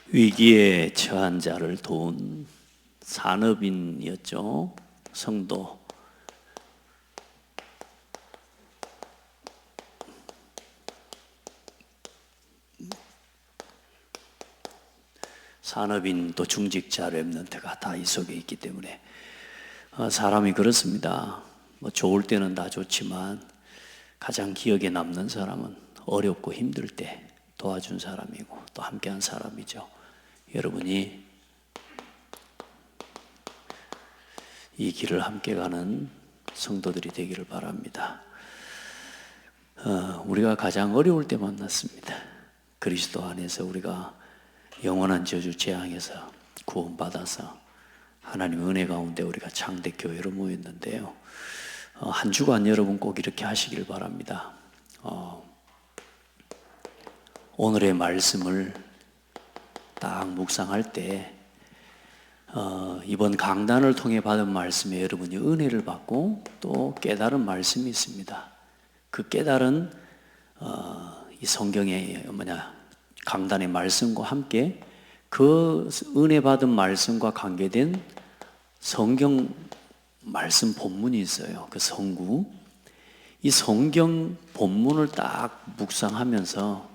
위기에 처한 자를 도운 산업인이었죠. 성도. 산업인 또 중직자 렘넌트가 다 이 속에 있기 때문에 사람이 그렇습니다. 뭐 좋을 때는 다 좋지만 가장 기억에 남는 사람은 어렵고 힘들 때 도와준 사람이고 또 함께한 사람이죠. 여러분이 이 길을 함께 가는 성도들이 되기를 바랍니다. 우리가 가장 어려울 때 만났습니다. 그리스도 안에서 우리가 영원한 저주 재앙에서 구원받아서 하나님의 은혜 가운데 우리가 창대 교회로 모였는데요. 한 주간 여러분 꼭 이렇게 하시길 바랍니다. 오늘의 말씀을 딱 묵상할 때 이번 강단을 통해 받은 말씀에 여러분이 은혜를 받고 또 깨달은 말씀이 있습니다. 그 깨달은 이 성경의 강단의 말씀과 함께 그 은혜 받은 말씀과 관계된 성경 말씀 본문이 있어요. 그 성구. 이 성경 본문을 딱 묵상하면서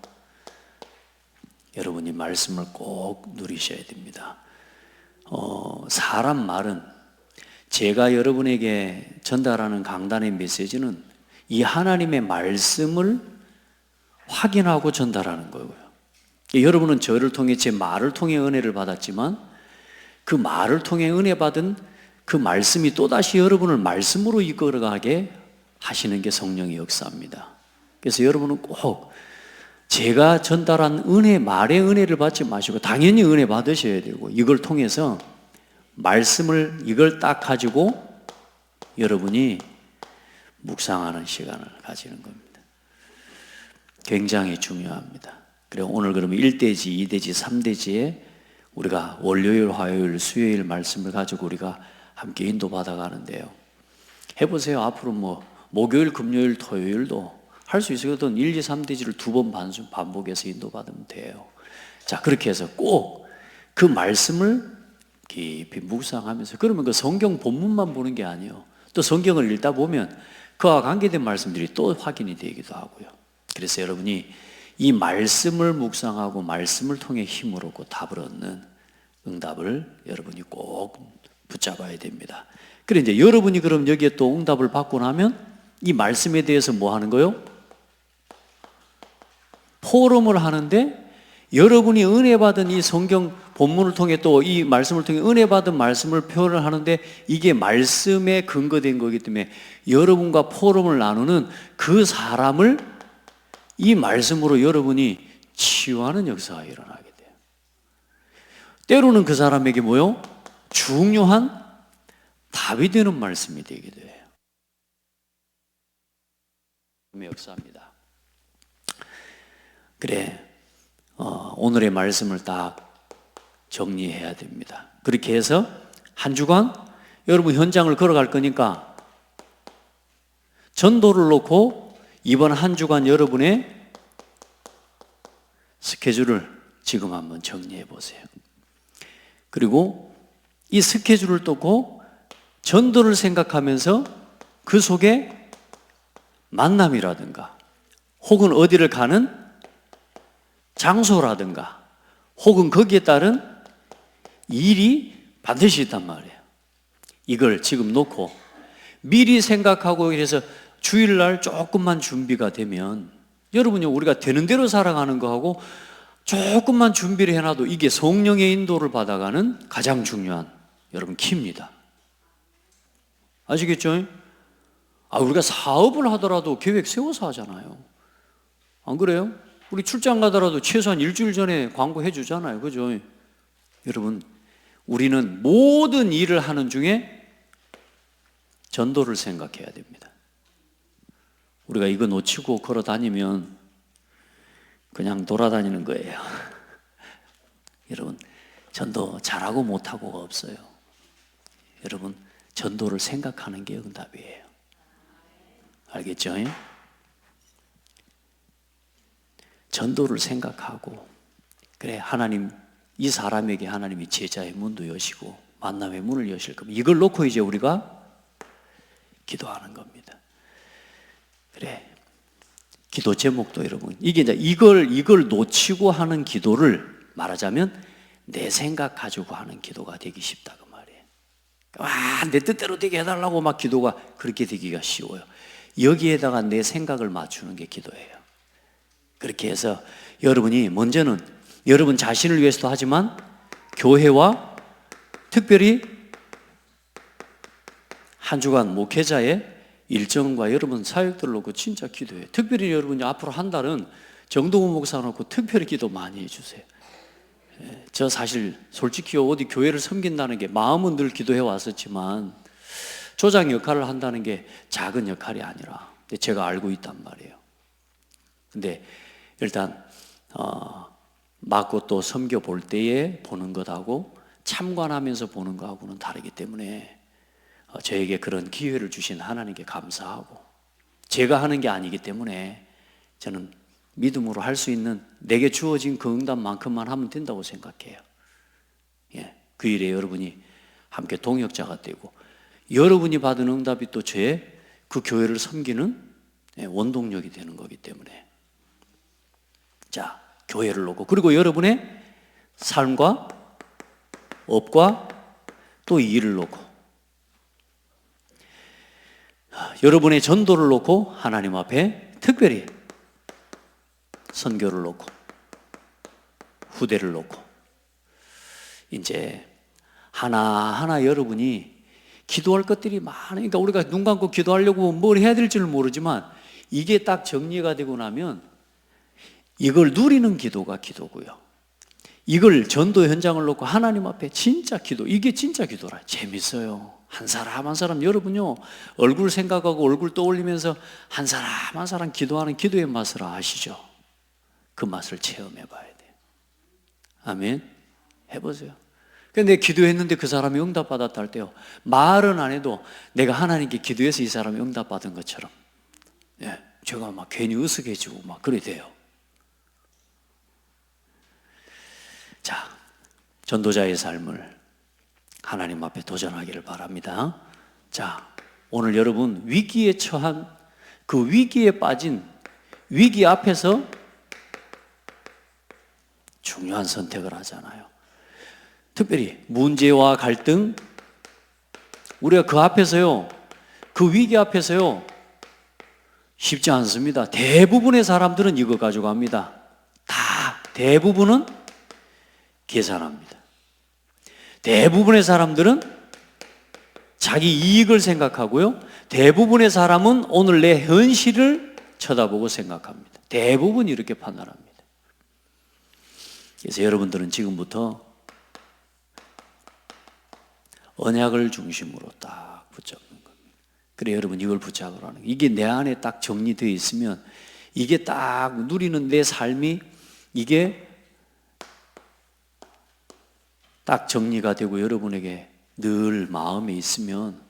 여러분이 말씀을 꼭 누리셔야 됩니다. 사람 말은 제가 여러분에게 전달하는 강단의 메시지는 이 하나님의 말씀을 확인하고 전달하는 거고요. 여러분은 저를 통해 제 말을 통해 은혜를 받았지만 그 말을 통해 은혜 받은 그 말씀이 또다시 여러분을 말씀으로 이끌어가게 하시는 게 성령의 역사입니다. 그래서 여러분은 꼭 제가 전달한 은혜, 말의 은혜를 받지 마시고 당연히 은혜 받으셔야 되고 이걸 통해서 말씀을 이걸 딱 가지고 여러분이 묵상하는 시간을 가지는 겁니다. 굉장히 중요합니다. 그리고 오늘 그러면 1대지, 2대지, 3대지에 우리가 월요일, 화요일, 수요일 말씀을 가지고 우리가 함께 인도받아 가는데요. 해보세요. 앞으로 목요일, 금요일, 토요일도 할 수 있어도 1, 2, 3대지를 2번 반복해서 인도받으면 돼요. 자, 그렇게 해서 꼭 그 말씀을 깊이 묵상하면서 그러면 그 성경 본문만 보는 게 아니에요. 또 성경을 읽다 보면 그와 관계된 말씀들이 또 확인이 되기도 하고요. 그래서 여러분이 이 말씀을 묵상하고 말씀을 통해 힘을 얻고 답을 얻는 응답을 여러분이 꼭 붙잡아야 됩니다. 그래 이제 여러분이 그럼 여기에 또 응답을 받고 나면 이 말씀에 대해서 뭐 하는 거요? 포럼을 하는데 여러분이 은혜 받은 이 성경 본문을 통해 또 이 말씀을 통해 은혜 받은 말씀을 표현을 하는데 이게 말씀에 근거된 거기 때문에 여러분과 포럼을 나누는 그 사람을 이 말씀으로 여러분이 치유하는 역사가 일어나게 돼요. 때로는 그 사람에게 뭐요? 중요한 답이 되는 말씀이 되기도 해요. 역사입니다. 그래, 오늘의 말씀을 딱 정리해야 됩니다. 그렇게 해서 한 주간 여러분 현장을 걸어갈 거니까 전도를 놓고 이번 한 주간 여러분의 스케줄을 지금 한번 정리해 보세요. 그리고 이 스케줄을 놓고 전도를 생각하면서 그 속에 만남이라든가 혹은 어디를 가는 장소라든가 혹은 거기에 따른 일이 반드시 있단 말이에요. 이걸 지금 놓고 미리 생각하고 이래서 주일날 조금만 준비가 되면 여러분이 우리가 되는 대로 살아가는 거하고 조금만 준비를 해놔도 이게 성령의 인도를 받아가는 가장 중요한 여러분 키입니다. 아시겠죠? 우리가 사업을 하더라도 계획 세워서 하잖아요. 안 그래요? 우리 출장 가더라도 최소한 일주일 전에 광고해 주잖아요. 그죠? 여러분, 우리는 모든 일을 하는 중에 전도를 생각해야 됩니다. 우리가 이거 놓치고 걸어 다니면 그냥 돌아다니는 거예요. 여러분, 전도 잘하고 못하고가 없어요. 여러분, 전도를 생각하는 게 응답이에요. 알겠죠? 전도를 생각하고 그래 하나님 이 사람에게 하나님이 제자의 문도 여시고 만남의 문을 여실 겁니다. 이걸 놓고 이제 우리가 기도하는 겁니다. 그래. 기도 제목도 여러분, 이게 이제 이걸 놓치고 하는 기도를 말하자면 내 생각 가지고 하는 기도가 되기 쉽다 그 말이에요. 와, 내 뜻대로 되게 해달라고 막 기도가 그렇게 되기가 쉬워요. 여기에다가 내 생각을 맞추는 게 기도예요. 그렇게 해서 여러분이 먼저는 여러분 자신을 위해서도 하지만 교회와 특별히 한 주간 목회자의 일정과 여러분 사역들을 놓고 진짜 기도해요. 특별히 여러분이 앞으로 한 달은 정동훈 목사 놓고 특별히 기도 많이 해주세요. 저 사실 솔직히 어디 교회를 섬긴다는 게 마음은 늘 기도해 왔었지만 조장 역할을 한다는 게 작은 역할이 아니라 제가 알고 있단 말이에요. 근데 일단 맡고 또 섬겨 볼 때에 보는 것하고 참관하면서 보는 것하고는 다르기 때문에 저에게 그런 기회를 주신 하나님께 감사하고, 제가 하는 게 아니기 때문에 저는 믿음으로 할 수 있는 내게 주어진 그 응답만큼만 하면 된다고 생각해요. 그 일에 여러분이 함께 동역자가 되고 여러분이 받은 응답이 또 저의 그 교회를 섬기는 원동력이 되는 거기 때문에, 자, 교회를 놓고 그리고 여러분의 삶과 업과 또 일을 놓고 여러분의 전도를 놓고 하나님 앞에 특별히 선교를 놓고 후대를 놓고 이제 하나하나 여러분이 기도할 것들이 많으니까 우리가 눈 감고 기도하려고 뭘 해야 될지를 모르지만 이게 딱 정리가 되고 나면 이걸 누리는 기도가 기도고요. 이걸 전도 현장을 놓고 하나님 앞에 진짜 기도, 이게 진짜 기도라. 재밌어요. 한 사람 한 사람 여러분요 얼굴 생각하고 얼굴 떠올리면서 한 사람 한 사람 기도하는 기도의 맛을 아시죠? 그 맛을 체험해 봐야 돼요. 아멘. 해보세요. 근데 기도했는데 그 사람이 응답받았다 할 때요, 말은 안 해도 내가 하나님께 기도해서 이 사람이 응답받은 것처럼 제가 막 괜히 으쓱해지고 막 그래 돼요. 자, 전도자의 삶을 하나님 앞에 도전하기를 바랍니다. 자, 오늘 여러분 위기에 처한 그 위기에 빠진 위기 앞에서 중요한 선택을 하잖아요. 특별히 문제와 갈등, 우리가 그 앞에서요, 그 위기 앞에서요 쉽지 않습니다. 대부분의 사람들은 이거 가져갑니다. 대부분은 계산합니다. 대부분의 사람들은 자기 이익을 생각하고요, 대부분의 사람은 오늘 내 현실을 쳐다보고 생각합니다. 대부분 이렇게 판단합니다. 그래서 여러분들은 지금부터 언약을 중심으로 딱 붙잡는 겁니다. 그래 여러분 이걸 붙잡으라는 거예요. 이게 내 안에 딱 정리되어 있으면 이게 딱 누리는 내 삶이 이게 딱 정리가 되고 여러분에게 늘 마음에 있으면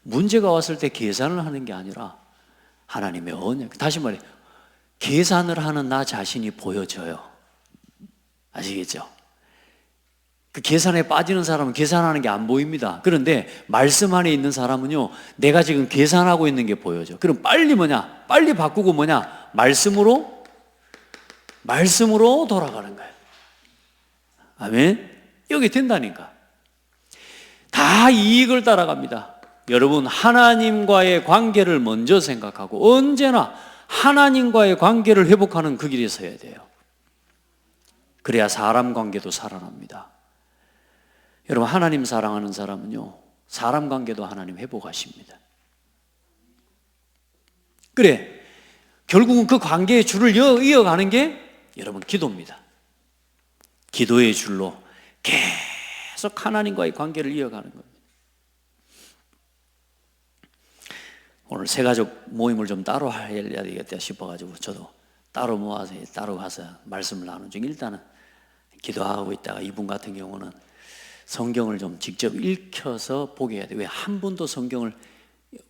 문제가 왔을 때 계산을 하는 게 아니라 하나님의 언약, 다시 말해 계산을 하는 나 자신이 보여져요. 아시겠죠? 그 계산에 빠지는 사람은 계산하는 게 안 보입니다. 그런데 말씀 안에 있는 사람은요, 내가 지금 계산하고 있는 게 보여져. 그럼 빨리 빨리 바꾸고 말씀으로 돌아가는 거예요. 아멘? 여기 된다니까. 다 이익을 따라갑니다. 여러분 하나님과의 관계를 먼저 생각하고 언제나 하나님과의 관계를 회복하는 그 길에 서야 돼요. 그래야 사람 관계도 살아납니다. 여러분 하나님 사랑하는 사람은요 사람 관계도 하나님 회복하십니다. 그래 결국은 그 관계의 줄을 이어가는 게 여러분 기도입니다. 기도의 줄로 계속 하나님과의 관계를 이어가는 겁니다. 오늘 새가족 모임을 좀 따로 해야 되겠다 싶어가지고 저도 따로 모아서 따로 가서 말씀을 나눈 중, 일단은 기도하고 있다가 이분 같은 경우는 성경을 좀 직접 읽혀서 보게 해야 돼요. 왜 한 번도 성경을,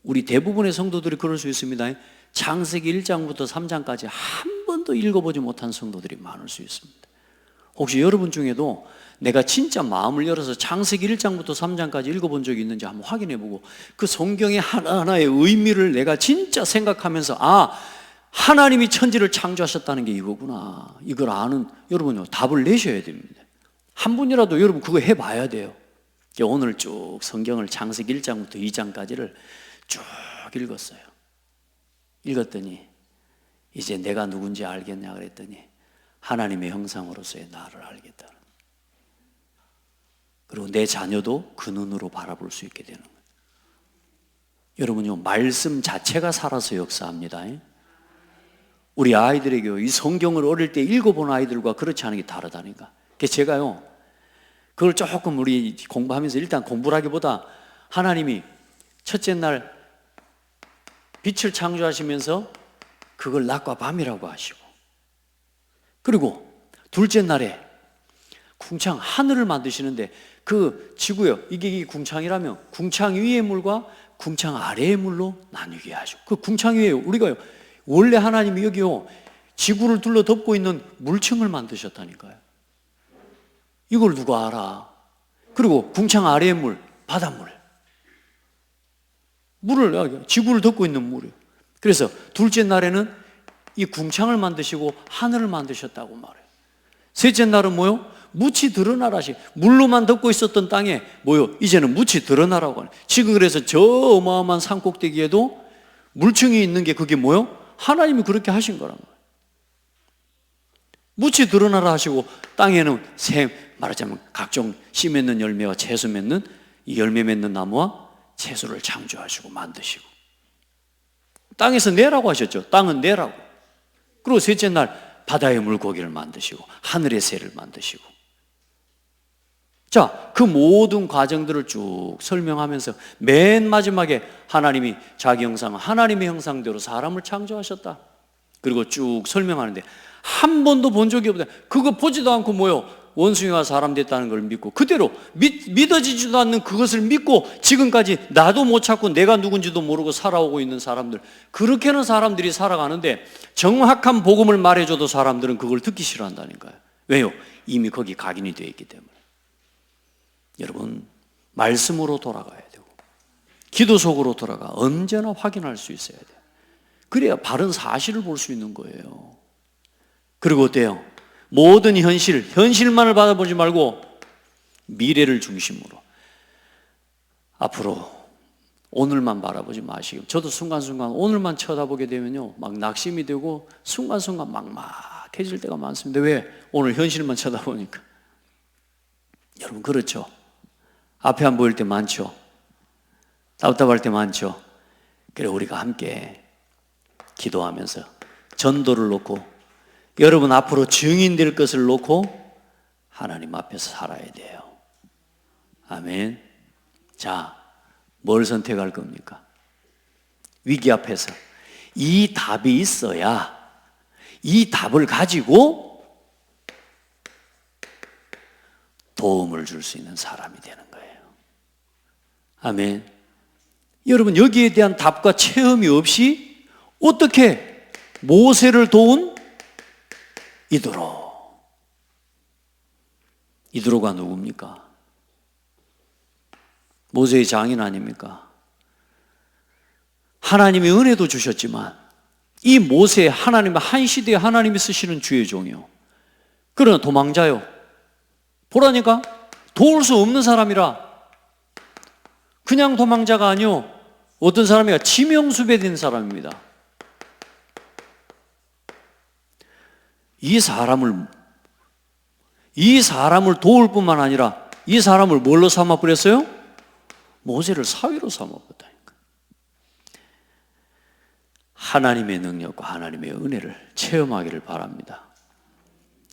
우리 대부분의 성도들이 그럴 수 있습니다. 창세기 1장부터 3장까지 한 번도 읽어보지 못한 성도들이 많을 수 있습니다. 혹시 여러분 중에도 내가 진짜 마음을 열어서 창세기 1장부터 3장까지 읽어본 적이 있는지 한번 확인해보고 그 성경의 하나하나의 의미를 내가 진짜 생각하면서 하나님이 천지를 창조하셨다는 게 이거구나, 이걸 아는 여러분요 답을 내셔야 됩니다. 한 분이라도 여러분 그거 해봐야 돼요. 오늘 쭉 성경을 창세기 1장부터 2장까지를 쭉 읽었어요. 읽었더니 이제 내가 누군지 알겠냐 그랬더니 하나님의 형상으로서의 나를 알겠다. 그리고 내 자녀도 그 눈으로 바라볼 수 있게 되는 거예요. 여러분요, 말씀 자체가 살아서 역사합니다. 우리 아이들에게 이 성경을 어릴 때 읽어본 아이들과 그렇지 않은 게 다르다니까. 그래서 제가요, 그걸 조금 우리 공부하면서 일단 공부를 하기보다 하나님이 첫째 날 빛을 창조하시면서 그걸 낮과 밤이라고 하시고, 그리고 둘째 날에 궁창 하늘을 만드시는데 그 지구요, 이게 궁창이라면 궁창 위의 물과 궁창 아래의 물로 나뉘게 하시고, 그 궁창 위에 우리가요 원래 하나님이 여기요 지구를 둘러 덮고 있는 물층을 만드셨다니까요. 이걸 누가 알아? 그리고 궁창 아래의 물, 바닷물, 물을 지구를 덮고 있는 물이요. 그래서 둘째 날에는 이 궁창을 만드시고 하늘을 만드셨다고 말해요. 셋째 날은 뭐요? 묻이 드러나라시, 물로만 덮고 있었던 땅에 뭐요? 이제는 묻이 드러나라고 하네. 지금 그래서 저 어마어마한 산 꼭대기에도 물층이 있는 게 그게 뭐요? 하나님이 그렇게 하신 거란 말이에요. 묻이 드러나라 하시고 땅에는 말하자면 각종 씨 맺는 열매와 채소 맺는 이 열매 맺는 나무와 채소를 창조하시고 만드시고, 땅에서 내라고 하셨죠. 땅은 내라고. 그리고 셋째 날 바다의 물고기를 만드시고 하늘의 새를 만드시고. 자, 그 모든 과정들을 쭉 설명하면서 맨 마지막에 하나님이 자기 형상, 하나님의 형상대로 사람을 창조하셨다. 그리고 쭉 설명하는데 한 번도 본 적이 없다. 그거 보지도 않고 뭐요? 원숭이와 사람 됐다는 걸 믿고 그대로 믿어지지도 않는 그것을 믿고 지금까지 나도 못 찾고 내가 누군지도 모르고 살아오고 있는 사람들, 그렇게는 사람들이 살아가는데 정확한 복음을 말해줘도 사람들은 그걸 듣기 싫어한다니까요. 왜요? 이미 거기 각인이 되어 있기 때문에. 여러분, 말씀으로 돌아가야 되고 기도 속으로 돌아가 언제나 확인할 수 있어야 돼요. 그래야 바른 사실을 볼 수 있는 거예요. 그리고 어때요? 모든 현실만을 바라보지 말고 미래를 중심으로 앞으로 오늘만 바라보지 마시고, 저도 순간순간 오늘만 쳐다보게 되면요 막 낙심이 되고 순간순간 막막해질 때가 많습니다. 왜? 오늘 현실만 쳐다보니까. 여러분 그렇죠? 앞에 안 보일 때 많죠? 답답할 때 많죠? 그래 우리가 함께 기도하면서 전도를 놓고 여러분 앞으로 증인 될 것을 놓고 하나님 앞에서 살아야 돼요. 아멘. 자, 뭘 선택할 겁니까? 위기 앞에서 이 답이 있어야 이 답을 가지고 도움을 줄 수 있는 사람이 되는 거예요. 아멘. 여러분 여기에 대한 답과 체험이 없이 어떻게 모세를 도운 이드로가 누굽니까? 모세의 장인 아닙니까? 하나님이 은혜도 주셨지만 이 모세, 하나님의 한 시대에 하나님이 쓰시는 주의 종이요, 그러나 도망자요. 보라니까 도울 수 없는 사람이라. 그냥 도망자가 아니요, 어떤 사람이가 지명수배된 사람입니다. 이 사람을 도울 뿐만 아니라 이 사람을 뭘로 삼아버렸어요? 모세를 사위로 삼아버렸다니까. 하나님의 능력과 하나님의 은혜를 체험하기를 바랍니다.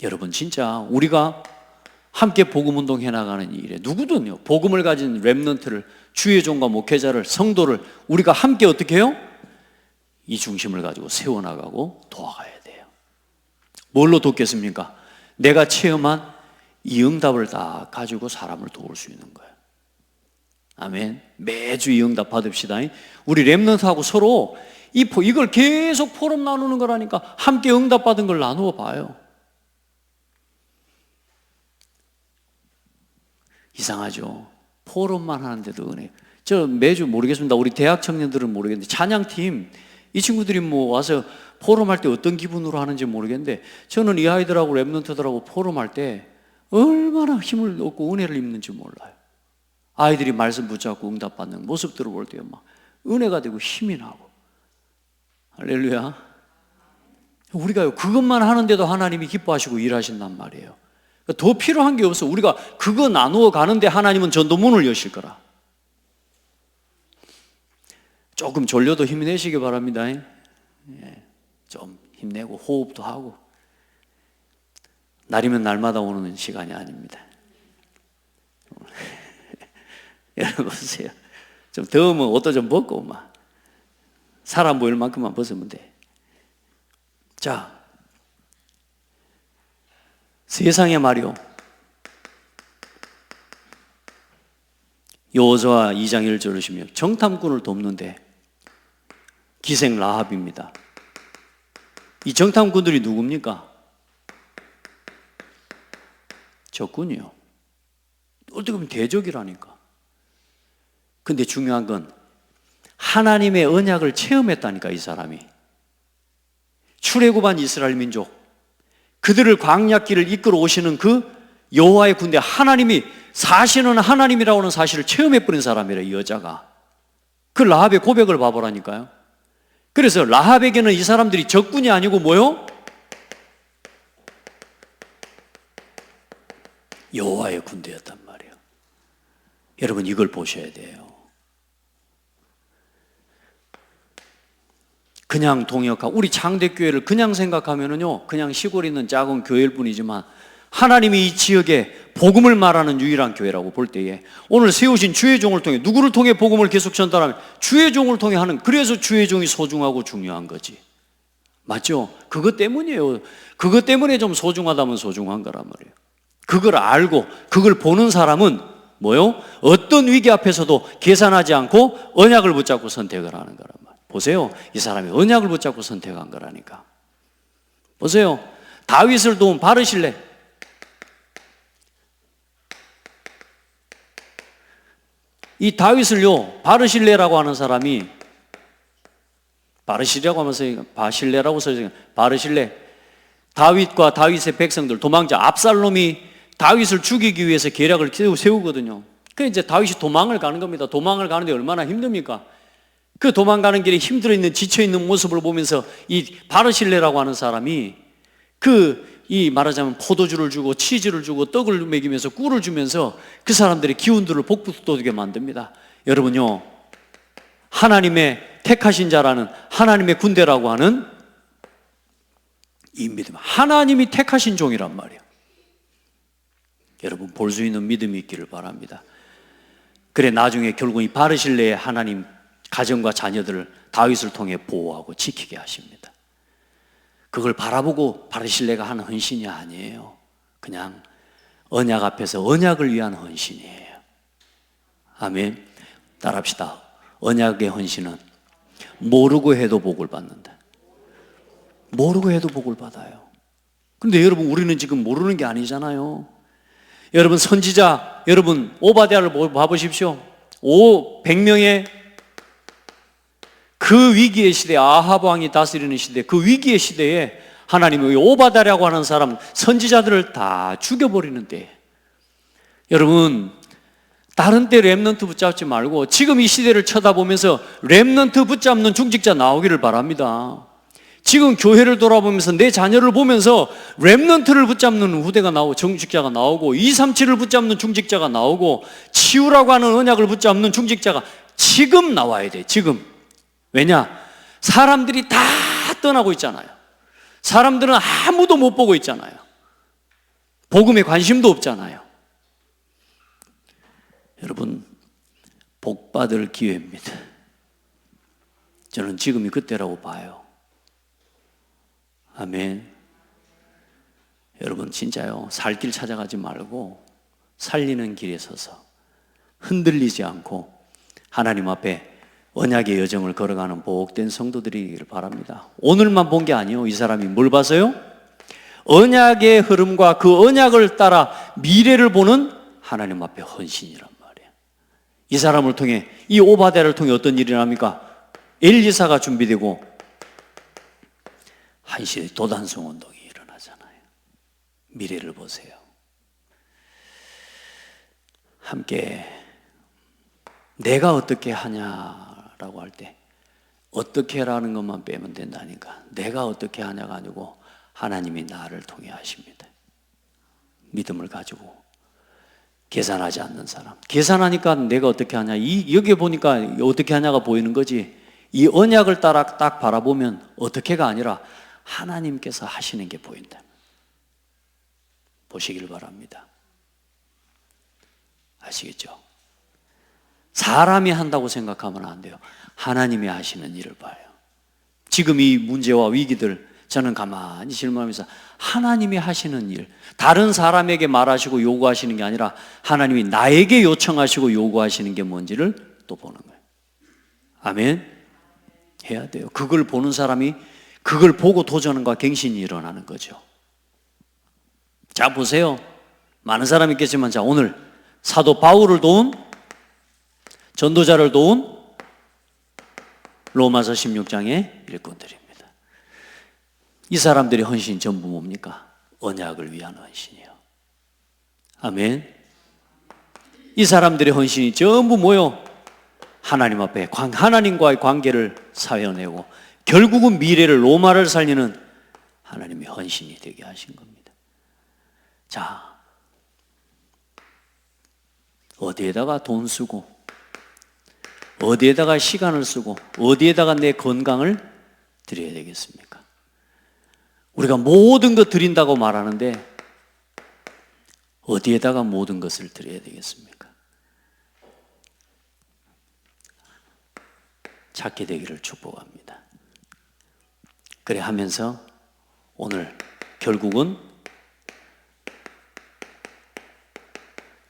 여러분 진짜 우리가 함께 복음운동 해나가는 일에 누구든요 복음을 가진 렘넌트를, 주의 종과 목회자를, 성도를 우리가 함께 어떻게 해요? 이 중심을 가지고 세워나가고 도와가야 돼요. 뭘로 돕겠습니까? 내가 체험한 이 응답을 다 가지고 사람을 도울 수 있는 거예요. 아멘. 매주 이 응답 받읍시다. 우리 렘넌트하고 서로 이걸 계속 포럼 나누는 거라니까. 함께 응답 받은 걸 나누어 봐요. 이상하죠. 포럼만 하는데도 은혜. 저 매주 모르겠습니다. 우리 대학 청년들은 모르겠는데 찬양팀 이 친구들이 뭐 와서 포럼할 때 어떤 기분으로 하는지 모르겠는데 저는 이 아이들하고 랩런트들하고 포럼할 때 얼마나 힘을 얻고 은혜를 입는지 몰라요. 아이들이 말씀 붙잡고 응답받는 모습들을 볼 때 막 은혜가 되고 힘이 나고. 할렐루야. 우리가 그것만 하는데도 하나님이 기뻐하시고 일하신단 말이에요. 더 필요한 게 없어. 우리가 그거 나누어 가는데 하나님은 전도문을 여실 거라. 조금 졸려도 힘내시기 바랍니다. 좀 힘내고 호흡도 하고. 날이면 날마다 오는 시간이 아닙니다. 여러분 보세요. 좀 더우면 옷도 좀 벗고 막 사람 보일 만큼만 벗으면 돼. 자, 세상에 말이요. 여호수아 2장 1절을 보시면 정탐꾼을 돕는데 기생 라합입니다. 이 정탐꾼들이 누굽니까? 적군이요. 어떻게 보면 대적이라니까. 근데 중요한 건 하나님의 언약을 체험했다니까. 이 사람이 출애굽한 이스라엘 민족, 그들을 광야길을 이끌어 오시는 그 여호와의 군대, 하나님이 사시는 하나님이라고 하는 사실을 체험해버린 사람이래. 이 여자가. 그 라합의 고백을 봐보라니까요. 그래서 라합에게는 이 사람들이 적군이 아니고 뭐요? 여호와의 군대였단 말이에요. 여러분 이걸 보셔야 돼요. 그냥 동역하고 우리 장대교회를 그냥 생각하면은요, 그냥 시골에 있는 작은 교회일 뿐이지만 하나님이 이 지역에 복음을 말하는 유일한 교회라고 볼 때에 오늘 세우신 주의 종을 통해, 누구를 통해 복음을 계속 전달하면 주의 종을 통해 하는, 그래서 주의 종이 소중하고 중요한 거지. 맞죠? 그것 때문이에요. 그것 때문에 좀 소중하다면 소중한 거란 말이에요. 그걸 알고 그걸 보는 사람은 뭐요? 어떤 위기 앞에서도 계산하지 않고 언약을 붙잡고 선택을 하는 거란 말이에요. 보세요. 이 사람이 언약을 붙잡고 선택한 거라니까. 보세요. 다윗을 도운 바르실레. 이 다윗을요, 바르실레라고 하는 사람이, 바르실레라고 하면서 바실레라고 써있어요. 바르실레. 다윗과 다윗의 백성들, 도망자 압살롬이 다윗을 죽이기 위해서 계략을 세우거든요. 그래서 이제 다윗이 도망을 가는 겁니다. 도망을 가는데 얼마나 힘듭니까? 그 도망가는 길에 힘들어 있는, 지쳐 있는 모습을 보면서 이 바르실레라고 하는 사람이 이 말하자면 포도주를 주고 치즈를 주고 떡을 먹이면서 꿀을 주면서 그 사람들의 기운들을 복돋게 만듭니다. 여러분요, 하나님의 택하신 자라는, 하나님의 군대라고 하는 이 믿음, 하나님이 택하신 종이란 말이에요. 여러분 볼 수 있는 믿음이 있기를 바랍니다. 그래 나중에 결국 이 바르실레의 하나님 가정과 자녀들을 다윗을 통해 보호하고 지키게 하십니다. 그걸 바라보고 바르실레가 하는 헌신이 아니에요. 그냥 언약 앞에서 언약을 위한 헌신이에요. 아멘. 따라합시다. 언약의 헌신은 모르고 해도 복을 받는다. 모르고 해도 복을 받아요. 그런데 여러분 우리는 지금 모르는 게 아니잖아요. 여러분 선지자, 여러분 오바댜를 봐보십시오. 100명의 그 위기의 시대, 아합 왕이 다스리는 시대, 그 위기의 시대에 하나님이 오바댜라고 하는 사람, 선지자들을 다 죽여버리는데, 여러분 다른 때 렘넌트 붙잡지 말고 지금 이 시대를 쳐다보면서 렘넌트 붙잡는 중직자 나오기를 바랍니다. 지금 교회를 돌아보면서 내 자녀를 보면서 렘넌트를 붙잡는 후대가 나오고 중직자가 나오고 237을 붙잡는 중직자가 나오고 치유라고 하는 언약을 붙잡는 중직자가 지금 나와야 돼. 지금. 왜냐? 사람들이 다 떠나고 있잖아요. 사람들은 아무도 못 보고 있잖아요. 복음에 관심도 없잖아요. 여러분 복 받을 기회입니다. 저는 지금이 그때라고 봐요. 아멘. 여러분 진짜요, 살 길 찾아가지 말고 살리는 길에 서서 흔들리지 않고 하나님 앞에 언약의 여정을 걸어가는 복된 성도들이기를 바랍니다. 오늘만 본 게 아니에요. 이 사람이 뭘 봤어요? 언약의 흐름과 그 언약을 따라 미래를 보는 하나님 앞에 헌신이란 말이에요. 이 사람을 통해, 이 오바댜를 통해 어떤 일이 납니까? 엘리사가 준비되고 한시에 도단성 운동이 일어나잖아요. 미래를 보세요. 함께 내가 어떻게 하냐라고 할 때 어떻게 라는 것만 빼면 된다니까. 내가 어떻게 하냐가 아니고 하나님이 나를 통해 하십니다. 믿음을 가지고 계산하지 않는 사람. 계산하니까 내가 어떻게 하냐. 여기 보니까 어떻게 하냐가 보이는 거지. 이 언약을 따라 딱 바라보면 어떻게가 아니라 하나님께서 하시는 게 보인다. 보시길 바랍니다. 아시겠죠? 사람이 한다고 생각하면 안 돼요. 하나님이 하시는 일을 봐요. 지금 이 문제와 위기들 저는 가만히 질문하면서 하나님이 하시는 일, 다른 사람에게 말하시고 요구하시는 게 아니라 하나님이 나에게 요청하시고 요구하시는 게 뭔지를 또 보는 거예요. 아멘? 해야 돼요. 그걸 보는 사람이 그걸 보고 도전과 갱신이 일어나는 거죠. 자, 보세요. 많은 사람이 있겠지만, 자, 오늘 사도 바울을 도운, 전도자를 도운 로마서 16장의 일꾼들입니다. 이 사람들의 헌신이 전부 뭡니까? 언약을 위한 헌신이에요. 아멘. 이 사람들의 헌신이 전부 뭐요? 하나님 앞에 하나님과의 관계를 사회내고 결국은 미래를, 로마를 살리는 하나님의 헌신이 되게 하신 겁니다. 자, 어디에다가 돈 쓰고, 어디에다가 시간을 쓰고, 어디에다가 내 건강을 드려야 되겠습니까? 우리가 모든 것 드린다고 말하는데 어디에다가 모든 것을 드려야 되겠습니까? 찾게 되기를 축복합니다. 그래 하면서 오늘 결국은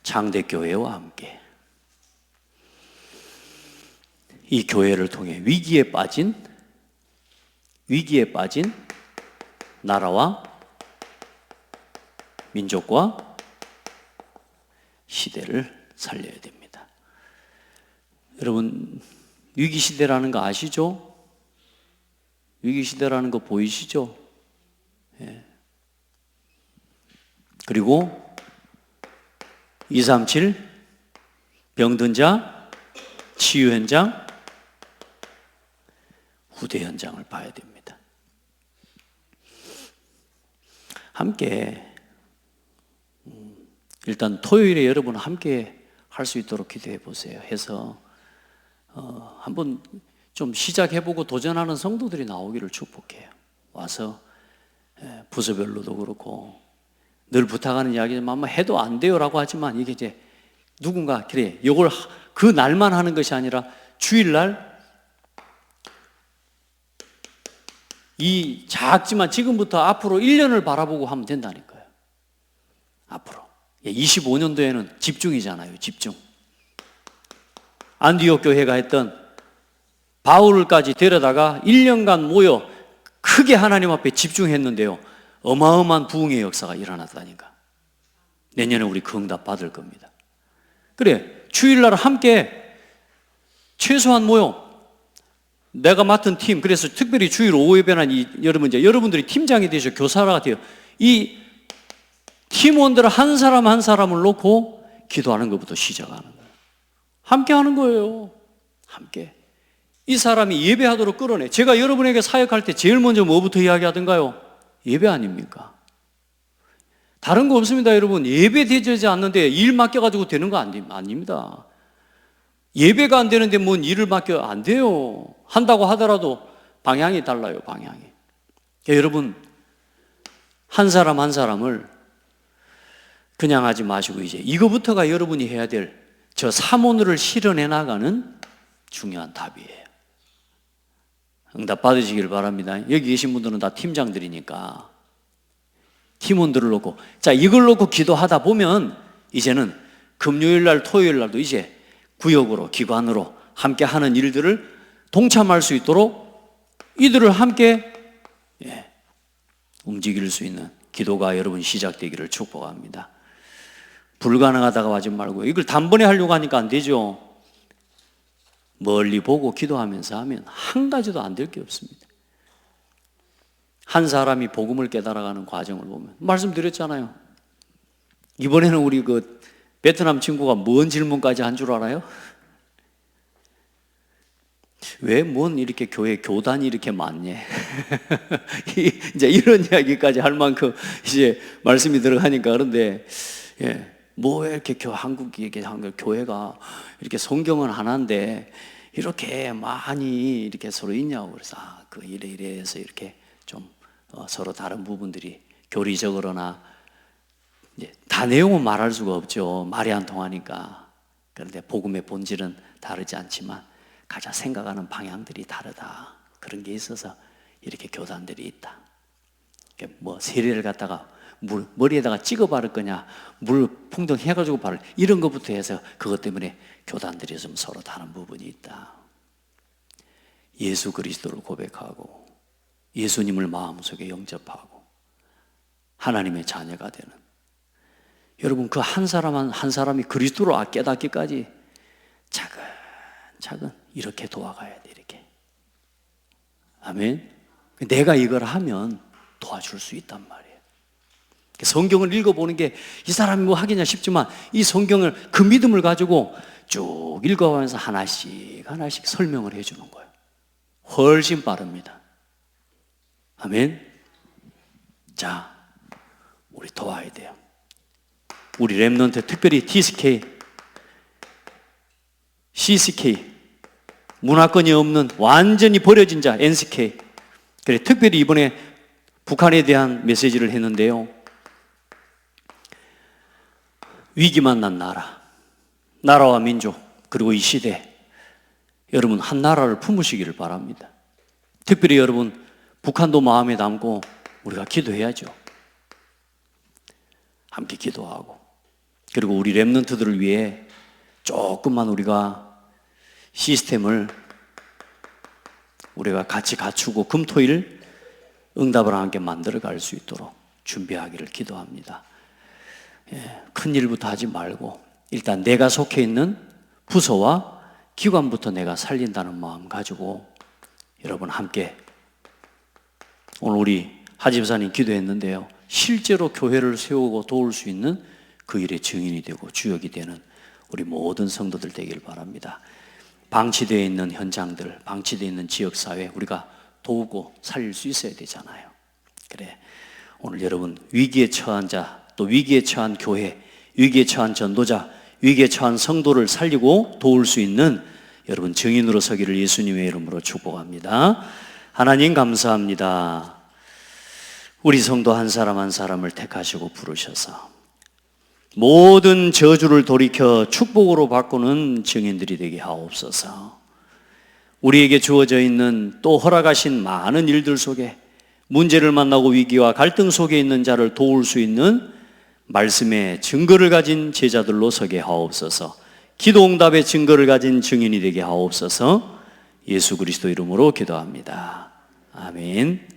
장대교회와 함께 이 교회를 통해 위기에 빠진 나라와 민족과 시대를 살려야 됩니다. 여러분, 위기시대라는 거 아시죠? 위기시대라는 거 보이시죠? 예. 그리고 237 병든 자 치유 현장, 후대 현장을 봐야 됩니다. 함께 일단 토요일에 여러분 함께 할 수 있도록 기도해 보세요. 해서 한번 좀 시작해보고 도전하는 성도들이 나오기를 축복해요. 와서 부서별로도 그렇고 늘 부탁하는 이야기지만 아마 해도 안 돼요라고 하지만 이게 이제 누군가 그래 이걸 그 날만 하는 것이 아니라 주일날 이 작지만 지금부터 앞으로 1년을 바라보고 하면 된다니까요. 앞으로 25년도에는 집중이잖아요. 집중. 안디옥 교회가 했던 바울까지 데려다가 1년간 모여 크게 하나님 앞에 집중했는데요, 어마어마한 부흥의 역사가 일어났다니까. 내년에 우리 그 응답 받을 겁니다. 그래, 주일날 함께 최소한 모여 내가 맡은 팀, 그래서 특별히 주일 오후 예배는 여러분들이 팀장이 되셔, 교사가 돼요. 이 팀원들 한 사람 한 사람을 놓고 기도하는 것부터 시작하는 거예요. 함께 하는 거예요. 함께. 이 사람이 예배하도록 끌어내. 제가 여러분에게 사역할 때 제일 먼저 뭐부터 이야기하던가요? 예배 아닙니까? 다른 거 없습니다, 여러분. 예배 되지 않는데 일 맡겨가지고 되는 거 아닙니다. 예배가 안 되는데 뭔 일을 맡겨 안 돼요. 한다고 하더라도 방향이 달라요, 방향이. 여러분, 한 사람 한 사람을 그냥 하지 마시고 이제 이거부터가 여러분이 해야 될 저 사모늘을 실현해 나가는 중요한 답이에요. 응답 받으시길 바랍니다. 여기 계신 분들은 다 팀장들이니까 팀원들을 놓고, 자, 이걸 놓고 기도하다 보면 이제는 금요일날 토요일날도 이제 구역으로, 기관으로 함께 하는 일들을 동참할 수 있도록 이들을 함께 움직일 수 있는 기도가 여러분 시작되기를 축복합니다. 불가능하다고 하지 말고 이걸 단번에 하려고 하니까 안 되죠. 멀리 보고 기도하면서 하면 한 가지도 안 될 게 없습니다. 한 사람이 복음을 깨달아가는 과정을 보면 말씀드렸잖아요. 이번에는 우리 그 베트남 친구가 뭔 질문까지 한 줄 알아요? 왜 뭔 이렇게 교회 교단이 이렇게 많니? 이제 이런 이야기까지 할 만큼 이제 말씀이 들어가니까 그런데 뭐 이렇게 한국 교회가 이렇게 성경은 하나인데 이렇게 많이 이렇게 서로 있냐고 그래서 그 이래 해서 이렇게 좀 서로 다른 부분들이 교리적으로나 이제 다 내용은 말할 수가 없죠. 말이 안 통하니까. 그런데 복음의 본질은 다르지 않지만 가장 생각하는 방향들이 다르다. 그런 게 있어서 이렇게 교단들이 있다. 뭐 세례를 갖다가 머리에다가 찍어 바를 거냐, 물 풍덩해가지고 바를 이런 것부터 해서 그것 때문에 교단들이 좀 서로 다른 부분이 있다. 예수 그리스도를 고백하고 예수님을 마음속에 영접하고 하나님의 자녀가 되는 여러분 그 한 사람 한 사람이 그리스도를 깨닫기까지 차근차근 이렇게 도와가야 돼. 이렇게. 아멘. 내가 이걸 하면 도와줄 수 있단 말이에요. 성경을 읽어보는 게 이 사람이 뭐 하겠냐 싶지만 이 성경을 그 믿음을 가지고 쭉 읽어가면서 하나씩 설명을 해주는 거예요. 훨씬 빠릅니다. 아멘. 자, 우리 도와야 돼요. 우리 렘넌트 특별히 TSK, CCK 문화권이 없는 완전히 버려진 자 NCK 그래 특별히 이번에 북한에 대한 메시지를 했는데요. 위기 만난 나라와 민족 그리고 이 시대 여러분 한 나라를 품으시기를 바랍니다. 특별히 여러분 북한도 마음에 담고 우리가 기도해야죠. 함께 기도하고 그리고 우리 렘넌트들을 위해 조금만 우리가 시스템을 우리가 같이 갖추고 금토일 응답을 함께 만들어 갈 수 있도록 준비하기를 기도합니다. 큰 일부터 하지 말고 일단 내가 속해 있는 부서와 기관부터 내가 살린다는 마음 가지고 여러분 함께 오늘 우리 하지 집사님 기도했는데요. 실제로 교회를 세우고 도울 수 있는 그 일의 증인이 되고 주역이 되는 우리 모든 성도들 되길 바랍니다. 방치되어 있는 현장들, 방치되어 있는 지역사회 우리가 도우고 살릴 수 있어야 되잖아요. 그래 오늘 여러분 위기에 처한 자, 또 위기에 처한 교회, 위기에 처한 전도자, 위기에 처한 성도를 살리고 도울 수 있는 여러분 증인으로 서기를 예수님의 이름으로 축복합니다. 하나님 감사합니다. 우리 성도 한 사람 한 사람을 택하시고 부르셔서 모든 저주를 돌이켜 축복으로 바꾸는 증인들이 되게 하옵소서. 우리에게 주어져 있는 또 허락하신 많은 일들 속에 문제를 만나고 위기와 갈등 속에 있는 자를 도울 수 있는 말씀의 증거를 가진 제자들로 서게 하옵소서. 기도응답의 증거를 가진 증인이 되게 하옵소서. 예수 그리스도 이름으로 기도합니다. 아멘.